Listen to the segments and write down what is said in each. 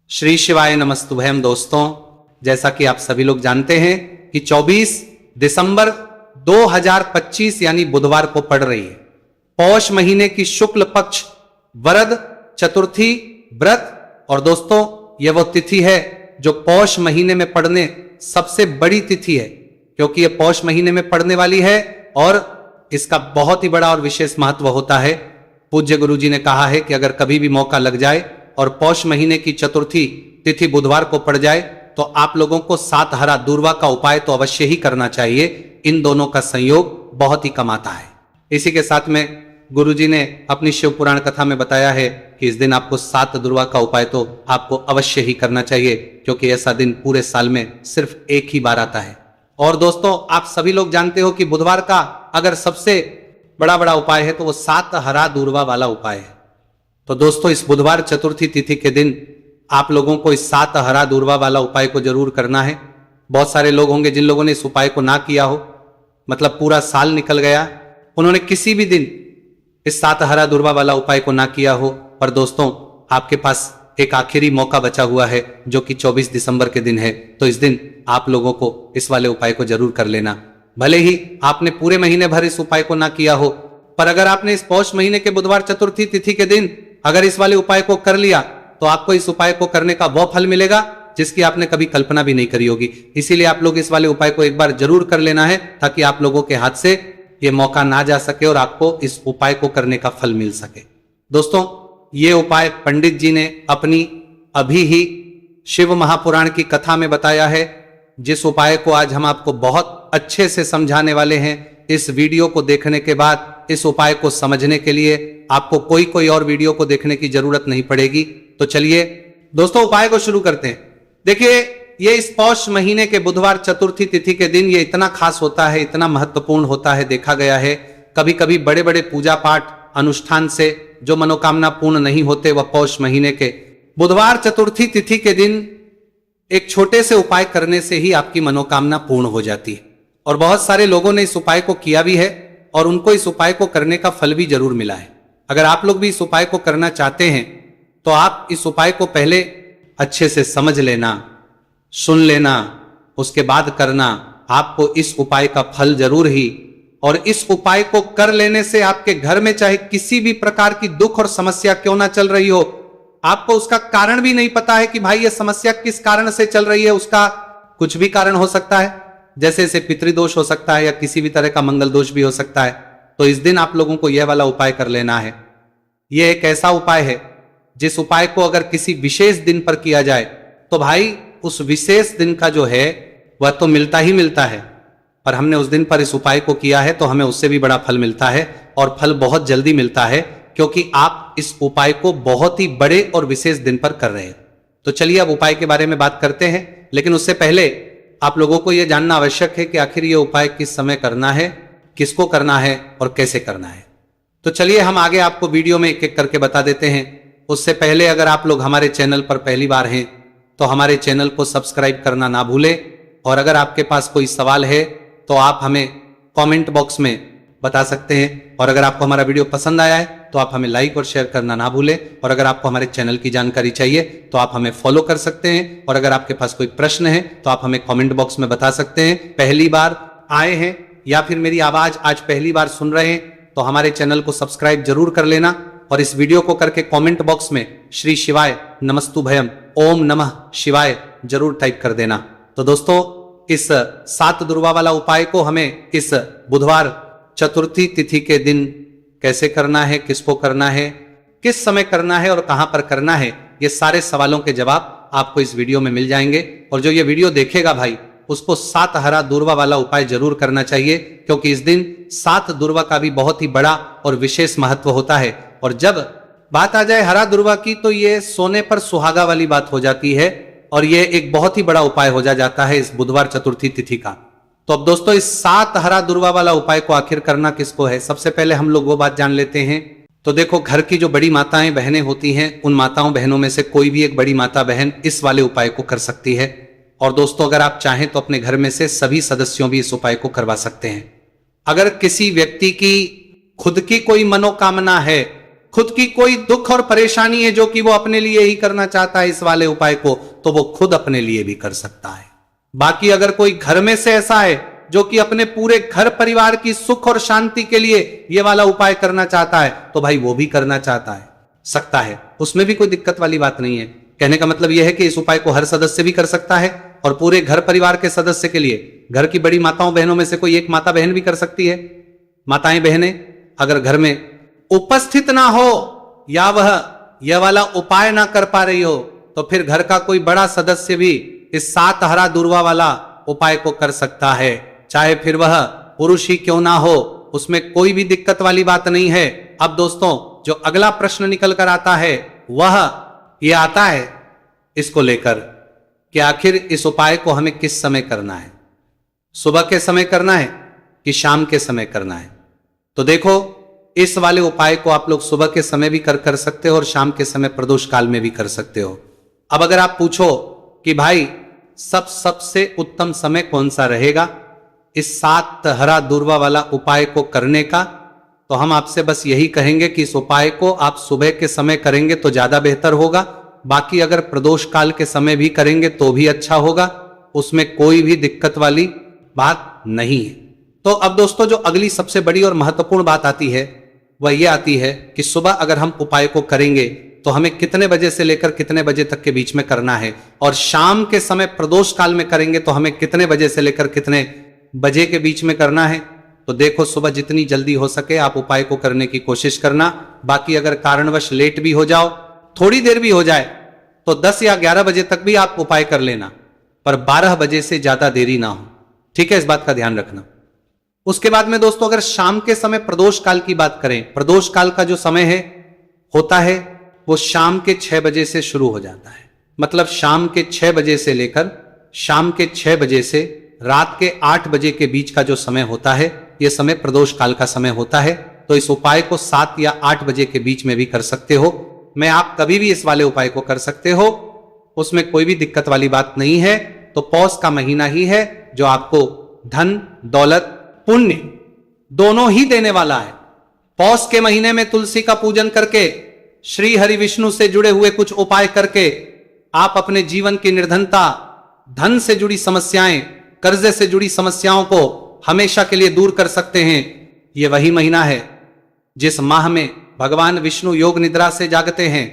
श्री शिवाय नमस्तुभयम। दोस्तों, जैसा कि आप सभी लोग जानते हैं कि 24 दिसंबर 2025 यानी बुधवार को पड़ रही है पौष महीने की शुक्ल पक्ष वरद चतुर्थी व्रत। और दोस्तों, यह वो तिथि है जो पौष महीने में पड़ने सबसे बड़ी तिथि है, क्योंकि यह पौष महीने में पड़ने वाली है और इसका बहुत ही बड़ा और विशेष महत्व होता है। पूज्य गुरु जी ने कहा है कि अगर कभी भी मौका लग जाए और पौष महीने की चतुर्थी तिथि बुधवार को पड़ जाए तो आप लोगों को 7 हरा दूर्वा का उपाय तो अवश्य ही करना चाहिए। इन दोनों का संयोग बहुत ही कम आता है। इसी के साथ में गुरुजी ने अपनी शिव पुराण कथा में बताया है कि इस दिन आपको 7 दूर्वा का उपाय तो आपको अवश्य ही करना चाहिए, क्योंकि ऐसा दिन पूरे साल में सिर्फ एक ही बार आता है। और दोस्तों, आप सभी लोग जानते हो कि बुधवार का अगर सबसे बड़ा उपाय है तो वो 7 हरा दूर्वा वाला उपाय है। तो दोस्तों, इस बुधवार चतुर्थी तिथि के दिन आप लोगों को इस 7 हरा दूर्वा वाला उपाय को जरूर करना है। बहुत सारे लोग होंगे जिन लोगों ने इस उपाय को ना किया हो, मतलब पूरा साल निकल गया, उन्होंने किसी भी दिन इस 7 हरा दूर्वा वाला उपाय को ना किया हो। पर दोस्तों, आपके पास एक आखिरी मौका बचा हुआ है जो कि 24 दिसंबर के दिन है। तो इस दिन आप लोगों को इस वाले उपाय को जरूर कर लेना। भले ही आपने पूरे महीने भर इस उपाय को ना किया हो, पर अगर आपने इस पौष महीने के बुधवार चतुर्थी तिथि के दिन अगर इस वाले उपाय को कर लिया तो आपको इस उपाय को करने का वो फल मिलेगा जिसकी आपने कभी कल्पना भी नहीं करी होगी। इसीलिए आप लोग इस वाले उपाय को एक बार जरूर कर लेना है, ताकि आप लोगों के हाथ से यह मौका ना जा सके और आपको इस उपाय को करने का फल मिल सके। दोस्तों, ये उपाय पंडित जी ने अपनी अभी ही शिव महापुराण की कथा में बताया है, जिस उपाय को आज हम आपको बहुत अच्छे से समझाने वाले हैं। इस वीडियो को देखने के बाद इस उपाय को समझने के लिए आपको कोई और वीडियो को देखने की जरूरत नहीं पड़ेगी। तो चलिए दोस्तों, उपाय को शुरू करते हैं। देखिए, ये इस पौष महीने के बुधवार चतुर्थी तिथि के दिन ये इतना खास होता है, इतना महत्वपूर्ण होता है। देखा गया है कभी कभी बड़े बड़े पूजा पाठ अनुष्ठान से जो मनोकामना पूर्ण नहीं होते, वह पौष महीने के बुधवार चतुर्थी तिथि के दिन एक छोटे से उपाय करने से ही आपकी मनोकामना पूर्ण हो जाती है। और बहुत सारे लोगों ने इस उपाय को किया भी है और उनको इस उपाय को करने का फल भी जरूर मिला है। अगर आप लोग भी इस उपाय को करना चाहते हैं तो आप इस उपाय को पहले अच्छे से समझ लेना, सुन लेना, उसके बाद करना। आपको इस उपाय का फल जरूर ही, और इस उपाय को कर लेने से आपके घर में चाहे किसी भी प्रकार की दुख और समस्या क्यों ना चल रही हो, आपको उसका कारण भी नहीं पता है कि भाई ये समस्या किस कारण से चल रही है, उसका कुछ भी कारण हो सकता है। जैसे इसे पितृदोष हो सकता है या किसी भी तरह का मंगल दोष भी हो सकता है। तो इस दिन आप लोगों को यह वाला उपाय कर लेना है। यह एक ऐसा उपाय है जिस उपाय को अगर किसी विशेष दिन पर किया जाए तो भाई उस विशेष दिन का जो है वह तो मिलता ही मिलता है, पर हमने उस दिन पर इस उपाय को किया है तो हमें उससे भी बड़ा फल मिलता है, और फल बहुत जल्दी मिलता है, क्योंकि आप इस उपाय को बहुत ही बड़े और विशेष दिन पर कर रहे हैं। तो चलिए अब उपाय के बारे में बात करते हैं, लेकिन उससे पहले आप लोगों को यह जानना आवश्यक है कि आखिर यह उपाय किस समय करना है, किसको करना है और कैसे करना है। तो चलिए हम आगे आपको वीडियो में एक एक करके बता देते हैं। उससे पहले अगर आप लोग हमारे चैनल पर पहली बार हैं तो हमारे चैनल को सब्सक्राइब करना ना भूलें, और अगर आपके पास कोई सवाल है तो आप हमें कमेंट बॉक्स में बता सकते हैं। और अगर आपको हमारा वीडियो पसंद आया है तो आप हमें लाइक और शेयर करना ना भूलें। और अगर आपको हमारे चैनल की जानकारी चाहिए तो आप हमें फॉलो कर सकते हैं। और अगर आपके पास कोई प्रश्न है तो आप हमें कमेंट बॉक्स में बता सकते हैं। पहली बार आए हैं या फिर मेरी आवाज आज पहली बार सुन रहे हैं तो हमारे चैनल को सब्सक्राइब जरूर कर लेना, और इस वीडियो को करके कमेंट बॉक्स में श्री शिवाय नमस्तुभयम ओम नमः शिवाय जरूर टाइप कर देना। तो दोस्तों, इस 7 दूर्वा वाला उपाय को हमें इस बुधवार चतुर्थी तिथि के दिन कैसे करना है, किसको करना है, किस समय करना है और कहां पर करना है, ये सारे सवालों के जवाब आपको इस वीडियो में मिल जाएंगे। और जो ये वीडियो देखेगा भाई, उसको 7 हरा दूर्वा वाला उपाय जरूर करना चाहिए, क्योंकि इस दिन 7 दूर्वा का भी बहुत ही बड़ा और विशेष महत्व होता है। और जब बात आ जाए हरा दूर्वा की तो ये सोने पर सुहागा वाली बात हो जाती है, और ये एक बहुत ही बड़ा उपाय हो जाता है इस बुधवार चतुर्थी तिथि का। तो अब दोस्तों, इस 7 हरा दूर्वा वाला उपाय को आखिर करना किसको है, सबसे पहले हम लोग वो बात जान लेते हैं। तो देखो, घर की जो बड़ी माताएं बहनें होती हैं, उन माताओं बहनों में से कोई भी एक बड़ी माता बहन इस वाले उपाय को कर सकती है। और दोस्तों, अगर आप चाहें तो अपने घर में से सभी सदस्यों भी इस उपाय को करवा सकते हैं। अगर किसी व्यक्ति की खुद की कोई मनोकामना है, खुद की कोई दुख और परेशानी है जो कि वो अपने लिए ही करना चाहता है इस वाले उपाय को, तो वो खुद अपने लिए भी कर सकता है। बाकी अगर कोई घर में से ऐसा है जो कि अपने पूरे घर परिवार की सुख और शांति के लिए ये वाला उपाय करना चाहता है, तो भाई वो भी करना सकता है, उसमें भी कोई दिक्कत वाली बात नहीं है। कहने का मतलब यह है कि इस उपाय को हर सदस्य भी कर सकता है और पूरे घर परिवार के सदस्य के लिए, घर की बड़ी माताओं बहनों में से कोई एक माता बहन भी कर सकती है। माताएं बहनें अगर घर में उपस्थित ना हो या वह यह वाला उपाय ना कर पा रही हो, तो फिर घर का कोई बड़ा सदस्य भी इस 7 हरा दूर्वा वाला उपाय को कर सकता है, चाहे फिर वह पुरुष ही क्यों ना हो, उसमें कोई भी दिक्कत वाली बात नहीं है। अब दोस्तों, जो अगला प्रश्न निकल कर आता है वह यह आता है इसको लेकर कि आखिर इस उपाय को हमें किस समय करना है, सुबह के समय करना है कि शाम के समय करना है। तो देखो, इस वाले उपाय को आप लोग सुबह के समय भी कर सकते हो और शाम के समय प्रदोष काल में भी कर सकते हो। अब अगर आप पूछो कि भाई सबसे उत्तम समय कौन सा रहेगा इस 7 हरा दूर्वा वाला उपाय को करने का, तो हम आपसे बस यही कहेंगे कि इस उपाय को आप सुबह के समय करेंगे तो ज्यादा बेहतर होगा। बाकी अगर प्रदोष काल के समय भी करेंगे तो भी अच्छा होगा, उसमें कोई भी दिक्कत वाली बात नहीं है। तो अब दोस्तों, जो अगली सबसे बड़ी और महत्वपूर्ण बात आती है वह यह आती है कि सुबह अगर हम उपाय को करेंगे तो हमें कितने बजे से लेकर कितने बजे तक के बीच में करना है, और शाम के समय प्रदोष काल में करेंगे तो हमें कितने बजे से लेकर कितने बजे के बीच में करना है। तो देखो, सुबह जितनी जल्दी हो सके आप उपाय को करने की कोशिश करना। बाकी अगर कारणवश लेट भी हो जाओ, थोड़ी देर भी हो जाए, तो 10 या 11 बजे तक भी आप उपाय कर लेना, पर 12 बजे से ज्यादा देरी ना हो। ठीक है, इस बात का ध्यान रखना। उसके बाद में दोस्तों, अगर शाम के समय प्रदोष काल की बात करें, प्रदोष काल का जो समय होता है वो शाम के 6 बजे से शुरू हो जाता है। मतलब शाम के 6 बजे से लेकर शाम के 6 बजे से रात के 8 बजे के बीच का जो समय होता है, यह समय प्रदोष काल का समय होता है। तो इस उपाय को 7 या 8 बजे के बीच में भी कर सकते हो। मैं आप कभी भी इस वाले उपाय को कर सकते हो, उसमें कोई भी दिक्कत वाली बात नहीं है। तो पौष का महीना ही है जो आपको धन, दौलत, पुण्य दोनों ही देने वाला है। पौष के महीने में तुलसी का पूजन करके, श्री हरि विष्णु से जुड़े हुए कुछ उपाय करके आप अपने जीवन की निर्धनता, धन से जुड़ी समस्याएं, कर्जे से जुड़ी समस्याओं को हमेशा के लिए दूर कर सकते हैं। यह वही महीना है जिस माह में भगवान विष्णु योग निद्रा से जागते हैं।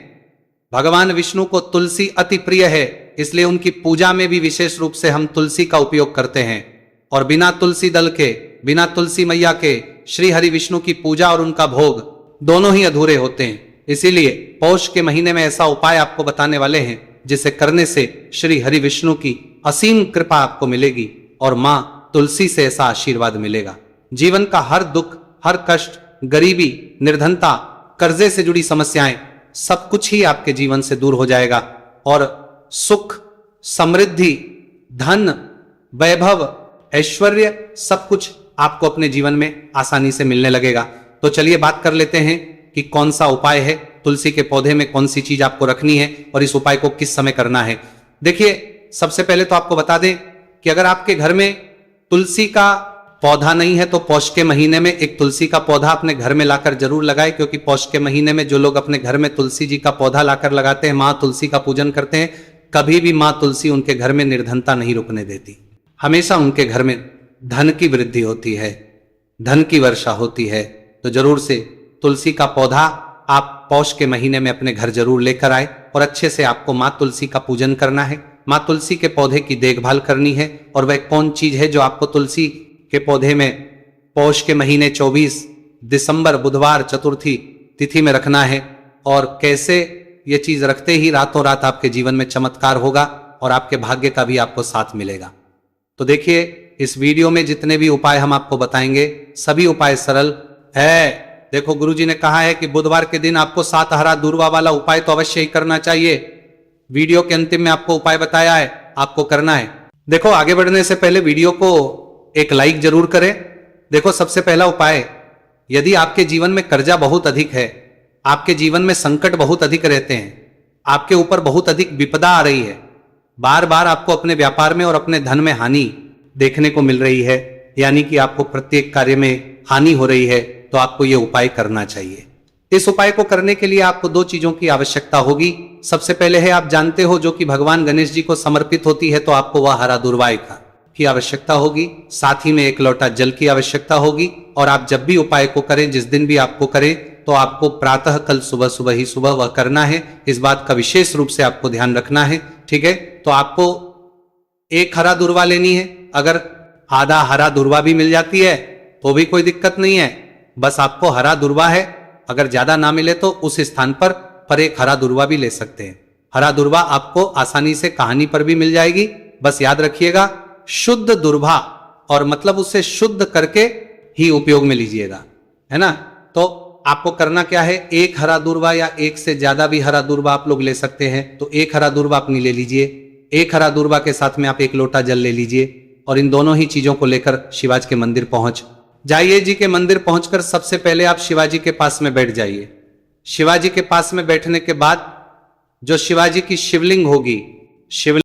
भगवान विष्णु को तुलसी अति प्रिय है, इसलिए उनकी पूजा में भी विशेष रूप से हम तुलसी का उपयोग करते हैं। और बिना तुलसी दल के, बिना तुलसी मैया के श्री हरि विष्णु की पूजा और उनका भोग दोनों ही अधूरे होते हैं। इसीलिए पौष के महीने में ऐसा उपाय आपको बताने वाले हैं जिसे करने से श्री हरि विष्णु की असीम कृपा आपको मिलेगी और मां तुलसी से ऐसा आशीर्वाद मिलेगा। जीवन का हर दुख, हर कष्ट, गरीबी, निर्धनता, कर्जे से जुड़ी समस्याएं, सब कुछ ही आपके जीवन से दूर हो जाएगा और सुख, समृद्धि, धन, वैभव, ऐश्वर्य सब कुछ आपको अपने जीवन में आसानी से मिलने लगेगा। तो चलिए बात कर लेते हैं कि कौन सा उपाय है, तुलसी के पौधे में कौन सी चीज आपको रखनी है और इस उपाय को किस समय करना है। देखिए, सबसे पहले तो आपको बता दें कि अगर आपके घर में तुलसी का पौधा नहीं है तो पौष के महीने में एक तुलसी का पौधा अपने घर में लाकर जरूर लगाए, क्योंकि पौष के महीने में जो लोग अपने घर में तुलसी जी का पौधा लाकर लगाते हैं, मां तुलसी का पूजन करते हैं, कभी भी मां तुलसी उनके घर में निर्धनता नहीं रुकने देती। हमेशा उनके घर में धन की वृद्धि होती है, धन की वर्षा होती है। तो जरूर से तुलसी का पौधा आप पौष के महीने में अपने घर जरूर लेकर आए और अच्छे से आपको मां तुलसी का पूजन करना है। मां तुलसी के पौधे की देखभाल करनी है। और वह कौन चीज है जो आपको तुलसी के पौधे में पौष के महीने 24 दिसंबर बुधवार चतुर्थी तिथि में रखना है, और कैसे ये चीज रखते ही रातों रात आपके जीवन में चमत्कार होगा और आपके भाग्य का भी आपको साथ मिलेगा। तो देखिए, इस वीडियो में जितने भी उपाय हम आपको बताएंगे सभी उपाय सरल है। देखो, गुरुजी ने कहा है कि बुधवार के दिन आपको 7 हरा दूर्वा वाला उपाय तो अवश्य ही करना चाहिए। वीडियो के अंतिम में आपको उपाय बताया है, आपको करना है। देखो, आगे बढ़ने से पहले वीडियो को एक लाइक जरूर करें। देखो, सबसे पहला उपाय, यदि आपके जीवन में कर्जा बहुत अधिक है, आपके जीवन में संकट बहुत अधिक रहते हैं, आपके ऊपर बहुत अधिक विपदा आ रही है, बार बार आपको अपने व्यापार में और अपने धन में हानि देखने को मिल रही है, यानी कि आपको प्रत्येक कार्य में हानि हो रही है, तो आपको यह उपाय करना चाहिए। इस उपाय को करने के लिए आपको दो चीजों की आवश्यकता होगी। सबसे पहले है, आप जानते हो, जो कि भगवान गणेश जी को समर्पित होती है, तो आपको वह हरा दुर्वा की आवश्यकता होगी। साथ ही में 1 लोटा जल की आवश्यकता होगी। और आप जब भी उपाय को करें, जिस दिन भी आपको करें, तो आपको प्रातः कल सुबह सुबह ही सुबह वह करना है। इस बात का विशेष रूप से आपको ध्यान रखना है, ठीक है। तो आपको 1 हरा दुर्वा लेनी है। अगर आधा हरा दुर्वा भी मिल जाती है तो भी कोई दिक्कत नहीं है, बस आपको हरा दुर्वा है। अगर ज्यादा ना मिले तो उस स्थान पर 1 हरा दुर्वा भी ले सकते हैं। हरा दुर्वा आपको आसानी से कहानी पर भी मिल जाएगी। बस याद रखिएगा, शुद्ध दुर्वा, और मतलब उसे शुद्ध करके ही उपयोग में लीजिएगा, है ना। तो आपको करना क्या है, 1 हरा दुर्वा या 1 से ज्यादा भी हरा दुर्वा आप लोग ले सकते हैं। तो 1 हरा दुर्वा अपनी ले लीजिए। 1 हरा दुर्वा के साथ में आप 1 लोटा जल ले लीजिए और इन दोनों ही चीजों को लेकर शिवाजी के मंदिर पहुंच जाइए। जी के मंदिर पहुंचकर सबसे पहले आप शिवाजी के पास में बैठ जाइए। शिवाजी के पास में बैठने के बाद जो शिवाजी की शिवलिंग होगी, शिवलिंग